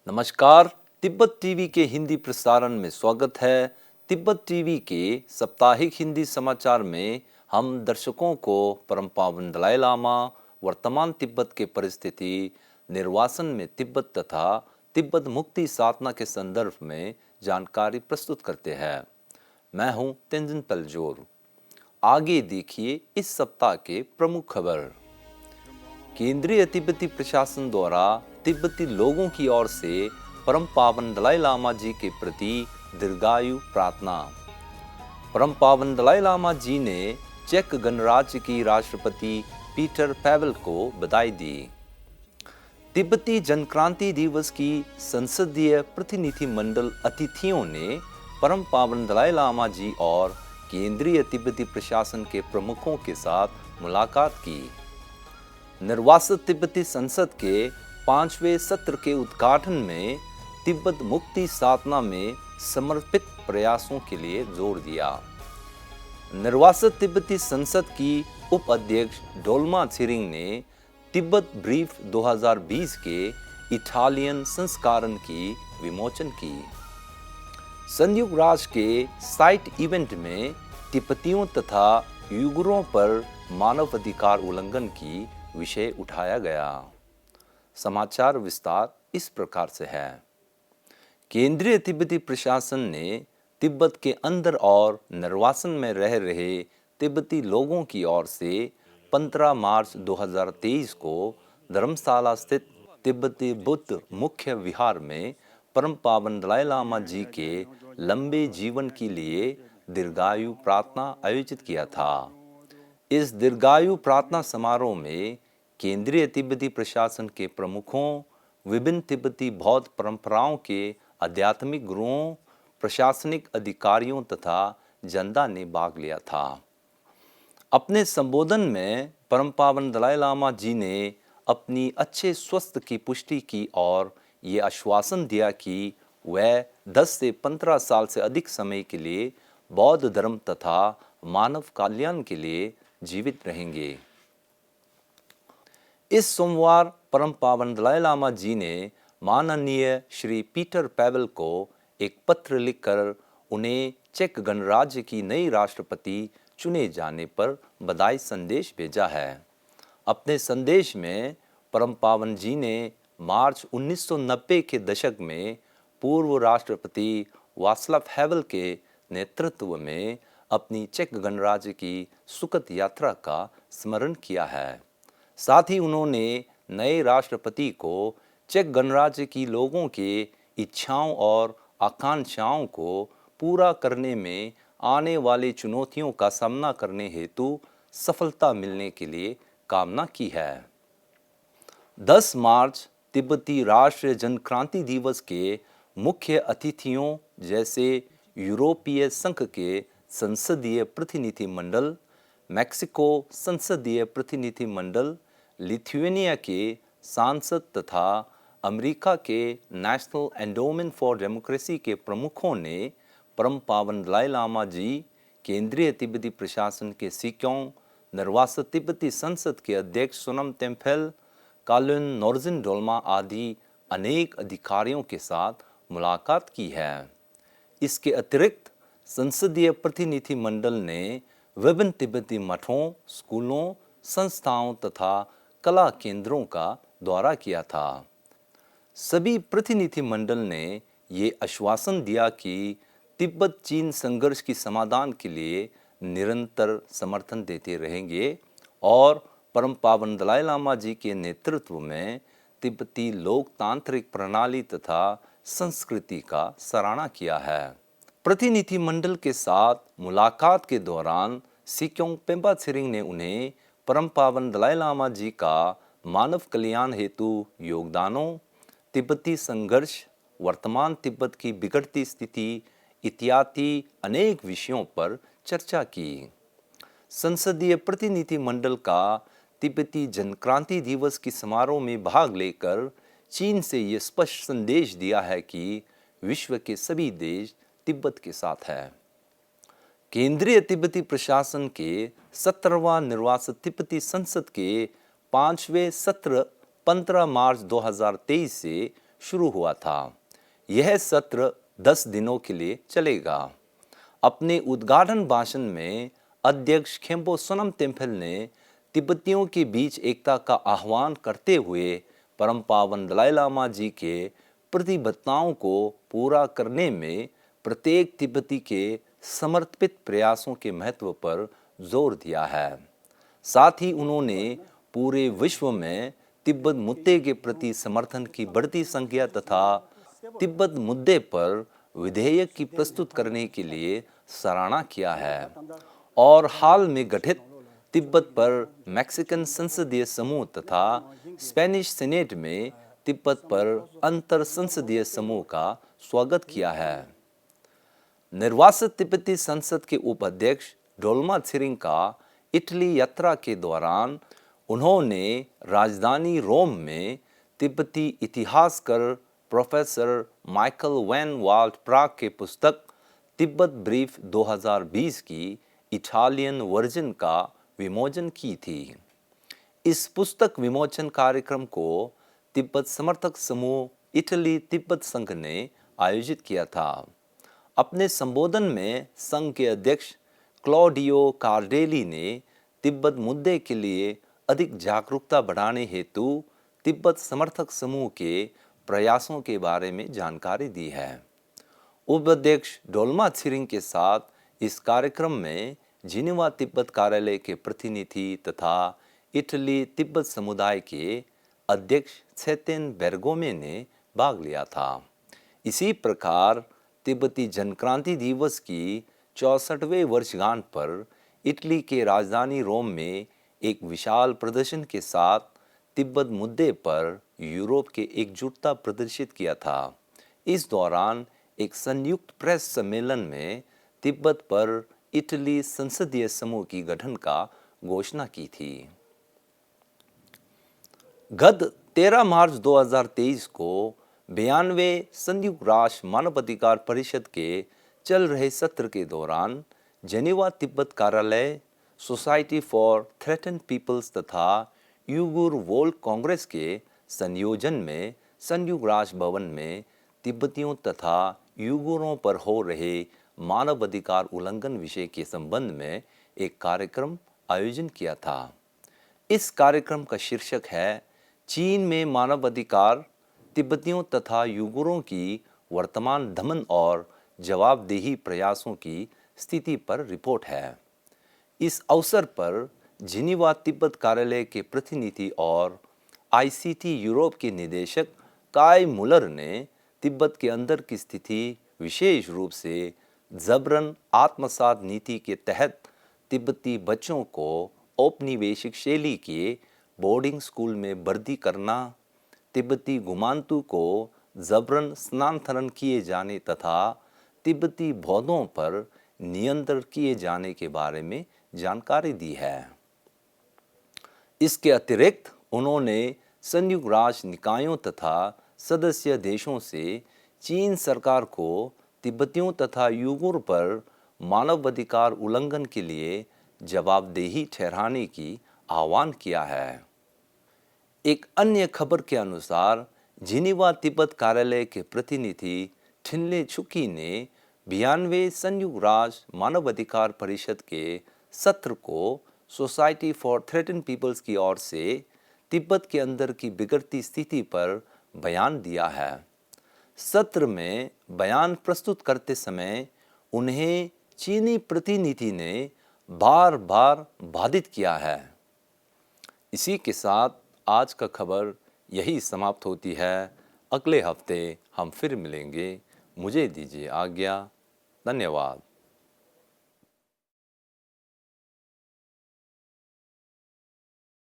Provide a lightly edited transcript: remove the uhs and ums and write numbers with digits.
नमस्कार। तिब्बत टीवी के हिंदी प्रसारण में स्वागत है। तिब्बत टीवी के साप्ताहिक हिंदी समाचार में हम दर्शकों को परम पावन दलाई लामा, वर्तमान तिब्बत के परिस्थिति, निर्वासन में तिब्बत तथा तिब्बत मुक्ति साधना के संदर्भ में जानकारी प्रस्तुत करते हैं। मैं हूं तेंजिन पलजोर। आगे देखिए इस सप्ताह के प्रमुख खबर। केंद्रीय तिब्बती प्रशासन द्वारा तिब्बती लोगों की ओर से परम पावन दलाई लामा जी के प्रति दीर्घायु प्रार्थना। परम पावन दलाई लामा जी ने चेक गणराज्य की राष्ट्रपति पीटर पैवेल को बधाई दी। तिब्बती जनक्रांति दिवस की संसदीय प्रतिनिधिमंडल अतिथियों ने परम पावन दलाई लामा जी और केंद्रीय तिब्बती प्रशासन के प्रमुखों के साथ मुलाकात की। निर्वासित तिब्बती संसद के 5वें सत्र के उद्घाटन में तिब्बत मुक्ति साधना में समर्पित प्रयासों के लिए जोर दिया। निर्वासित तिब्बती संसद की उप अध्यक्ष डोल्मा त्सिरिंग ने तिब्बत ब्रीफ 2020 के इटालियन संस्करण की विमोचन की। संयुक्त राष्ट्र के साइट इवेंट में तिब्बतियों तथा युगुरों पर मानवाधिकार उल्लंघन की विषय उठाया गया। समाचार विस्तार इस प्रकार से है। केंद्रीय तिब्बती प्रशासन ने तिब्बत के अंदर और निर्वासन में रह रहे तिब्बती लोगों की ओर से 15 मार्च 2023 को धर्मशाला स्थित तिब्बती बुद्ध मुख्य विहार में परम पावन दलाई लामा जी के लंबे जीवन के लिए दीर्घायु प्रार्थना आयोजित किया था। इस दीर्घायु प्रार्थना समारोह में केंद्रीय तिब्बती प्रशासन के प्रमुखों, विभिन्न तिब्बती बौद्ध परंपराओं के आध्यात्मिक गुरुओं, प्रशासनिक अधिकारियों तथा जनता ने भाग लिया था। अपने संबोधन में परम पावन दलाई लामा जी ने अपनी अच्छे स्वास्थ्य की पुष्टि की और ये आश्वासन दिया कि वह 10 से 15 साल से अधिक समय के लिए बौद्ध धर्म तथा मानव कल्याण के लिए जीवित रहेंगे। इस सोमवार परम पावन दलाई लामा जी ने माननीय श्री पीटर पैवेल को एक पत्र लिखकर उन्हें चेक गणराज्य की नई राष्ट्रपति चुने जाने पर बधाई संदेश भेजा है। अपने संदेश में परम पावन जी ने मार्च 1990 के दशक में पूर्व राष्ट्रपति वास्लाव हैवल के नेतृत्व में अपनी चेक गणराज्य की सुखद यात्रा का स्मरण किया है। साथ ही उन्होंने नए राष्ट्रपति को चेक गणराज्य की लोगों के इच्छाओं और आकांक्षाओं को पूरा करने में आने वाली चुनौतियों का सामना करने हेतु सफलता मिलने के लिए कामना की है। 10 मार्च तिब्बती राष्ट्रीय जनक्रांति दिवस के मुख्य अतिथियों जैसे यूरोपीय संघ के संसदीय प्रतिनिधिमंडल, मैक्सिको संसदीय प्रतिनिधिमंडल, लिथुआनिया के सांसद तथा अमेरिका के नेशनल एंडोमेंट फॉर डेमोक्रेसी के प्रमुखों ने परम पावन दलाई लामा जी, केंद्रीय तिब्बती प्रशासन के सिक्यों, निर्वासित तिब्बती संसद के अध्यक्ष सोनम तेम्फेल, कालुन नोर्जिन डोल्मा आदि अनेक अधिकारियों के साथ मुलाकात की है। इसके अतिरिक्त संसदीय प्रतिनिधिमंडल ने विभिन्न तिब्बती मठों, स्कूलों, संस्थाओं तथा कला केंद्रों का दौरा किया था। सभी प्रतिनिधिमंडल ने ये आश्वासन दिया कि तिब्बत चीन संघर्ष की समाधान के लिए निरंतर समर्थन देते रहेंगे और परम पावन दलाई लामा जी के नेतृत्व में तिब्बती लोकतांत्रिक प्रणाली तथा संस्कृति का सराहना किया है। प्रतिनिधिमंडल के साथ मुलाकात के दौरान सिक्योंग पेम्बा त्सिरिंग ने उन्हें परम पावन दलाई लामा जी का मानव कल्याण हेतु योगदानों, तिब्बती संघर्ष, वर्तमान तिब्बत की बिगड़ती स्थिति इत्यादि अनेक विषयों पर चर्चा की। संसदीय प्रतिनिधिमंडल का तिब्बती जनक्रांति दिवस की समारोह में भाग लेकर चीन से ये स्पष्ट संदेश दिया है कि विश्व के सभी देश तिब्बत के साथ है। केंद्रीय तिब्बती प्रशासन के 17वां निर्वासित तिब्बती संसद के 5वें सत्र 15 मार्च 2023 से शुरू हुआ था। यह सत्र 10 दिनों के लिए चलेगा। अपने उद्घाटन भाषण में अध्यक्ष खेम्पो सोनम तेम्फेल ने तिब्बतियों के बीच एकता का आह्वान करते हुए परम पावन दलाई लामा जी के प्रतिबद्धताओं को पूरा करने में प्रत्येक तिब्बती के समर्पित प्रयासों के महत्व पर जोर दिया है। साथ ही उन्होंने पूरे विश्व में तिब्बत मुद्दे के प्रति समर्थन की बढ़ती संख्या तथा तिब्बत मुद्दे पर विधेयक की प्रस्तुत करने के लिए सराहना किया है और हाल में गठित तिब्बत पर मैक्सिकन संसदीय समूह तथा स्पेनिश सीनेट में तिब्बत पर अंतर संसदीय समूह का स्वागत किया है। निर्वासित तिब्बती संसद के उपाध्यक्ष डोल्मा त्सिरिंग का इटली यात्रा के दौरान उन्होंने राजधानी रोम में तिब्बती इतिहासकार प्रोफेसर माइकल वैन वाल्ट प्राग के पुस्तक तिब्बत ब्रीफ 2020 की इटालियन वर्जन का विमोचन की थी। इस पुस्तक विमोचन कार्यक्रम को तिब्बत समर्थक समूह इटली तिब्बत संघ ने आयोजित किया था। अपने संबोधन में संघ के अध्यक्ष क्लॉडियो कार्डेली ने तिब्बत मुद्दे के लिए अधिक जागरूकता बढ़ाने हेतु तिब्बत समर्थक समूह के प्रयासों के बारे में जानकारी दी है। उपाध्यक्ष डोल्मा त्सिरिंग के साथ इस कार्यक्रम में जिनेवा तिब्बत कार्यालय के प्रतिनिधि तथा इटली तिब्बत समुदाय के अध्यक्ष त्सेतेन बेरगोमे ने भाग लिया था। इसी प्रकार तिब्बती जनक्रांति दिवस की 64वें वर्षगांठ पर इटली के राजधानी रोम में एक विशाल प्रदर्शन के साथ तिब्बत मुद्दे पर यूरोप के एकजुटता प्रदर्शित किया था। इस दौरान एक संयुक्त प्रेस सम्मेलन में तिब्बत पर इटली संसदीय समूह की गठन का घोषणा की थी। गत 13 मार्च 2023 को 92वें संयुक्त राष्ट्र मानवाधिकार परिषद के चल रहे सत्र के दौरान जेनेवा तिब्बत कार्यालय, सोसाइटी फॉर थ्रेटन्ड पीपल्स तथा यूगुर वर्ल्ड कांग्रेस के संयोजन में संयुक्त राष्ट्र भवन में तिब्बतियों तथा यूगुरों पर हो रहे मानवाधिकार उल्लंघन विषय के संबंध में एक कार्यक्रम आयोजन किया था। इस कार्यक्रम का शीर्षक है चीन में मानवाधिकार, तिब्बतियों तथा यूगुरों की वर्तमान दमन और जवाबदेही प्रयासों की स्थिति पर रिपोर्ट है। इस अवसर पर जिनेवा तिब्बत कार्यालय के प्रतिनिधि और आईसीटी यूरोप के निदेशक काय मुलर ने तिब्बत के अंदर की स्थिति, विशेष रूप से जबरन आत्मसात नीति के तहत तिब्बती बच्चों को औपनिवेशिक शैली के बोर्डिंग स्कूल में भर्ती करना, तिब्बती गुमांतु को जबरन स्थानांतरण किए जाने तथा तिब्बती बौद्धों पर नियंत्रण किए जाने के बारे में जानकारी दी है। इसके अतिरिक्त उन्होंने संयुक्त राष्ट्र निकायों तथा सदस्य देशों से चीन सरकार को तिब्बतियों तथा यूगुर पर मानवाधिकार उल्लंघन के लिए जवाबदेही ठहराने की आह्वान किया है। एक अन्य खबर के अनुसार जिनेवा तिब्बत कार्यालय के प्रतिनिधि ठिनले छुकी ने 92वें संयुक्त राष्ट्र मानवाधिकार परिषद के सत्र को सोसाइटी फॉर थ्रेटन्ड पीपल्स की ओर से तिब्बत के अंदर की बिगड़ती स्थिति पर बयान दिया है। सत्र में बयान प्रस्तुत करते समय उन्हें चीनी प्रतिनिधि ने बार बार बाधित किया है। इसी के साथ आज का खबर यही समाप्त होती है। अगले हफ्ते हम फिर मिलेंगे। मुझे दीजिए आज्ञा। धन्यवाद।